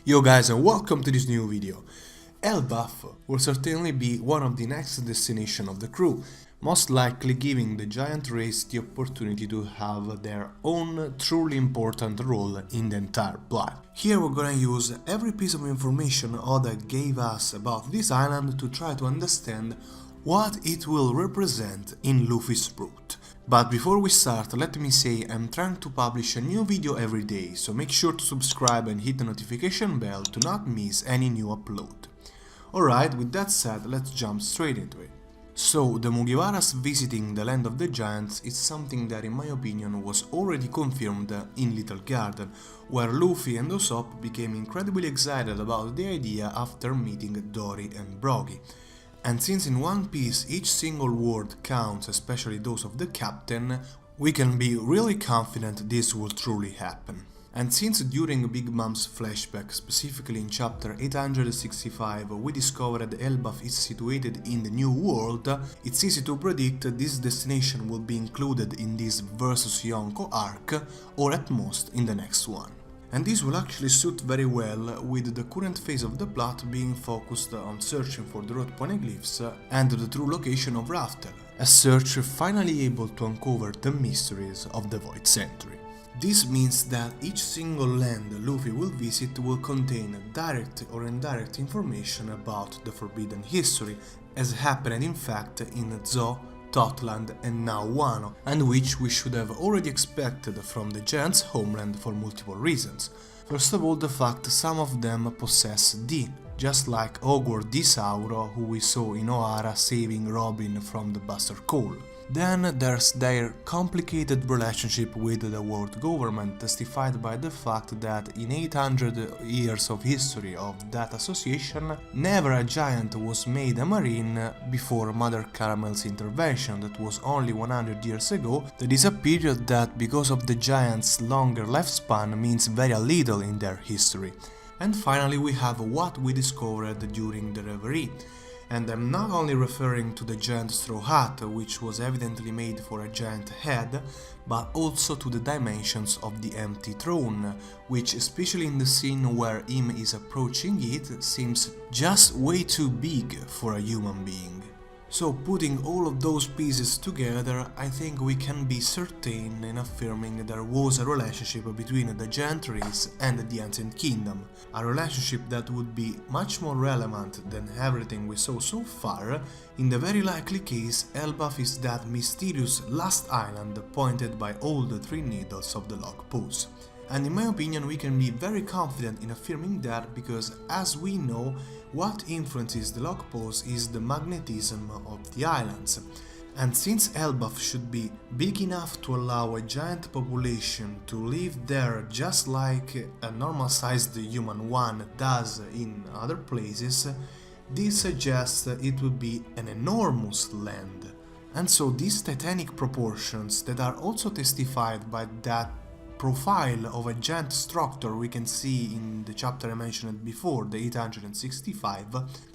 Yo guys, and welcome to this new video. Elbaf will certainly be one of the next destinations of the crew, most likely giving the giant race the opportunity to have their own truly important role in the entire plot. Here we're gonna use every piece of information Oda gave us about this island to try to understand what it will represent in Luffy's route. But before we start, let me say I'm trying to publish a new video every day, so make sure to subscribe and hit the notification bell to not miss any new upload. Alright, with that said, let's jump straight into it. So, the Mugiwaras visiting the Land of the Giants is something that in my opinion was already confirmed in Little Garden, where Luffy and Usopp became incredibly excited about the idea after meeting Dory and Brogy. And since in One Piece each single word counts, especially those of the captain, we can be really confident this will truly happen. And since during Big Mom's flashback, specifically in chapter 865, we discovered Elbaf is situated in the New World, it's easy to predict this destination will be included in this vs Yonko arc, or at most in the next one. And this will actually suit very well with the current phase of the plot being focused on searching for the road poneglyphs and the true location of Raftel, a search finally able to uncover the mysteries of the Void Century. This means that each single land Luffy will visit will contain direct or indirect information about the Forbidden History, as happened in fact in Zou, Totland and now Wano, and which we should have already expected from the Giants' homeland for multiple reasons. First of all, the fact some of them possess D, just like Hogwarts Disauro, who we saw in Ohara saving Robin from the Buster Call. Then there's their complicated relationship with the world government, testified by the fact that in 800 years of history of that association, never a giant was made a marine before Mother Caramel's intervention. That was only 100 years ago. That is a period that, because of the giant's longer lifespan, means very little in their history. And finally we have what we discovered during the reverie. And I'm not only referring to the giant straw hat, which was evidently made for a giant head, but also to the dimensions of the empty throne, which, especially in the scene where Im is approaching it, seems just way too big for a human being. So, putting all of those pieces together, I think we can be certain in affirming there was a relationship between the giant race and the ancient kingdom, a relationship that would be much more relevant than everything we saw so far. In the very likely case, Elbaf is that mysterious last island pointed by all the three needles of the log pose. And in my opinion we can be very confident in affirming that because, as we know, what influences the log pose is the magnetism of the islands. And since Elbaf should be big enough to allow a giant population to live there just like a normal-sized human one does in other places, this suggests it would be an enormous land. And so these titanic proportions that are also testified by that profile of a giant structure we can see in the chapter I mentioned before, the 865,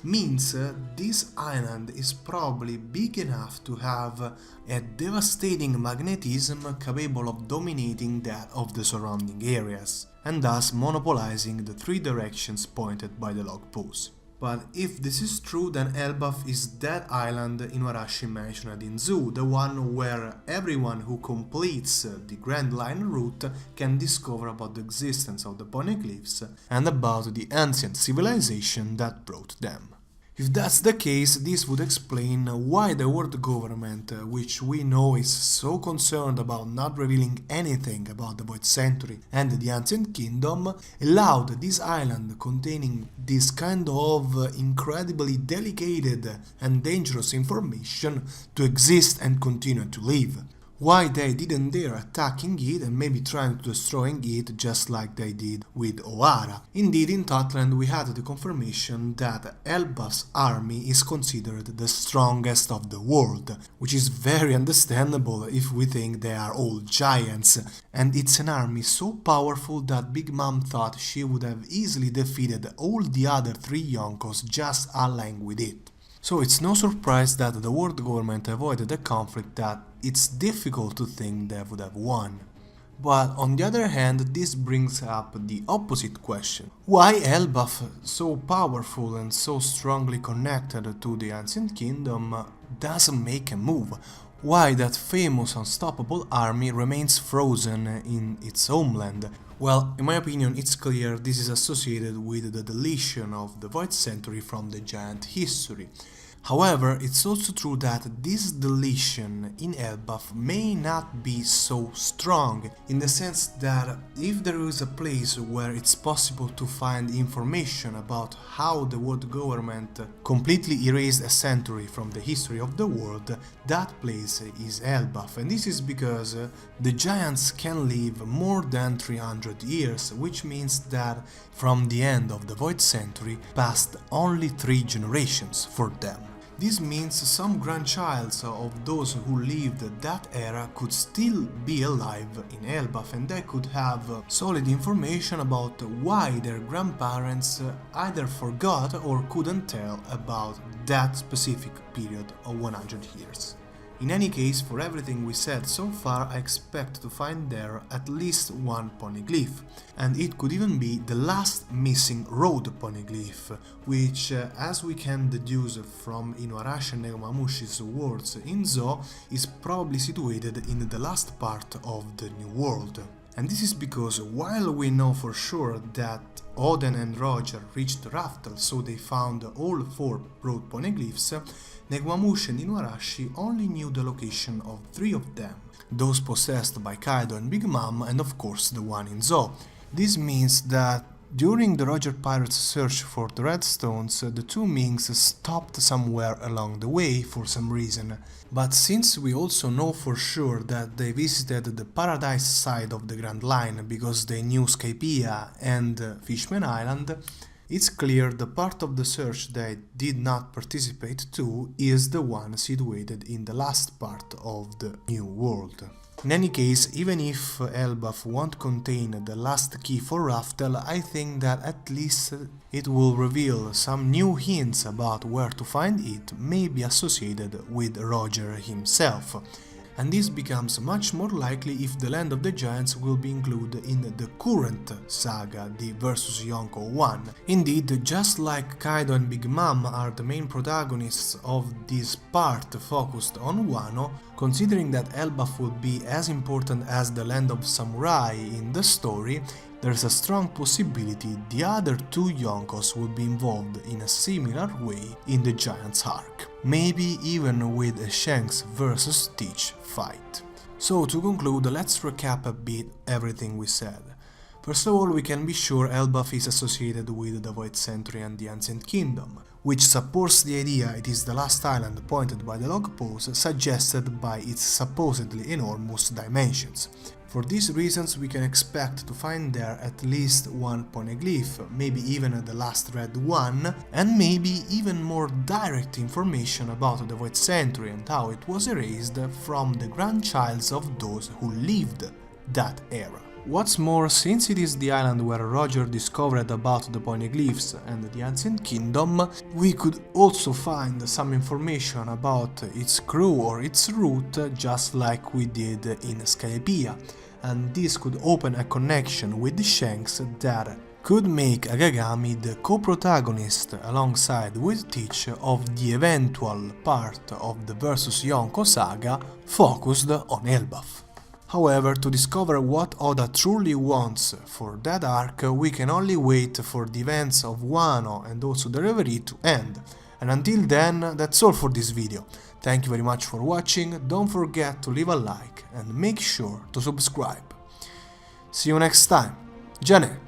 means this island is probably big enough to have a devastating magnetism capable of dominating that of the surrounding areas, and thus monopolizing the three directions pointed by the log pose. But if this is true, then Elbaf is that island Inuarashi mentioned in Zou, the one where everyone who completes the Grand Line route can discover about the existence of the poneglyphs and about the ancient civilization that brought them. If that's the case, this would explain why the world government, which we know is so concerned about not revealing anything about the Void Century and the Ancient Kingdom, allowed this island containing this kind of incredibly delicate and dangerous information to exist and continue to live. Why they didn't dare attacking it and maybe trying to destroying it just like they did with Ohara. Indeed, in Totland we had the confirmation that Elbaf's army is considered the strongest of the world, which is very understandable if we think they are all giants, and it's an army so powerful that Big Mom thought she would have easily defeated all the other three Yonkos just allying with it. So it's no surprise that the world government avoided a conflict that it's difficult to think they would have won. But on the other hand, this brings up the opposite question. Why Elbaf, so powerful and so strongly connected to the Ancient Kingdom, doesn't make a move? Why that famous unstoppable army remains frozen in its homeland? Well, in my opinion, it's clear this is associated with the deletion of the Void Century from the Giant history. However, it's also true that this deletion in Elbaf may not be so strong, in the sense that if there is a place where it's possible to find information about how the world government completely erased a century from the history of the world, that place is Elbaf, and this is because the giants can live more than 300 years, which means that from the end of the Void Century passed only 3 generations for them. This means some grandchilds of those who lived that era could still be alive in Elbaf, and they could have solid information about why their grandparents either forgot or couldn't tell about that specific period of 100 years. In any case, for everything we said so far, I expect to find there at least one poneglyph, and it could even be the last missing road poneglyph, which, as we can deduce from Inuarashi and Negomamushi's words in Zo, is probably situated in the last part of the New World. And this is because while we know for sure that Oden and Roger reached Raftel, so they found all 4 road poneglyphs, Negomamushi and Inuarashi only knew the location of 3 of them, those possessed by Kaido and Big Mom, and of course the one in Zo. This means that during the Roger Pirates' search for the Redstones, the 2 Minks stopped somewhere along the way for some reason, but since we also know for sure that they visited the Paradise side of the Grand Line because they knew Skypiea and Fishman Island, it's clear the part of the search they did not participate to is the one situated in the last part of the New World. In any case, even if Elbaf won't contain the last key for Raftel, I think that at least it will reveal some new hints about where to find it, maybe associated with Roger himself. And this becomes much more likely if the Land of the Giants will be included in the current saga, the vs Yonko 1. Indeed, just like Kaido and Big Mom are the main protagonists of this part focused on Wano, considering that Elbaf will be as important as the Land of Samurai in the story, there's a strong possibility the other 2 Yonkos will be involved in a similar way in the Giants arc, maybe even with a Shanks vs Stitch fight. So to conclude, let's recap a bit everything we said. First of all, we can be sure Elbaf is associated with the Void Century and the Ancient Kingdom, which supports the idea it is the last island pointed by the log pose suggested by its supposedly enormous dimensions. For these reasons, we can expect to find there at least one poneglyph, maybe even the last red one, and maybe even more direct information about the Void Century and how it was erased from the grandchilds of those who lived that era. What's more, since it is the island where Roger discovered about the poneglyphs and the Ancient Kingdom, we could also find some information about its crew or its route, just like we did in Skypiea, and this could open a connection with the Shanks that could make Agagami the co-protagonist alongside with Teach of the eventual part of the vs Yonko saga focused on Elbaf. However, to discover what Oda truly wants for that arc, we can only wait for the events of Wano and also the Reverie to end. And until then, that's all for this video. Thank you very much for watching, don't forget to leave a like and make sure to subscribe. See you next time. Jane!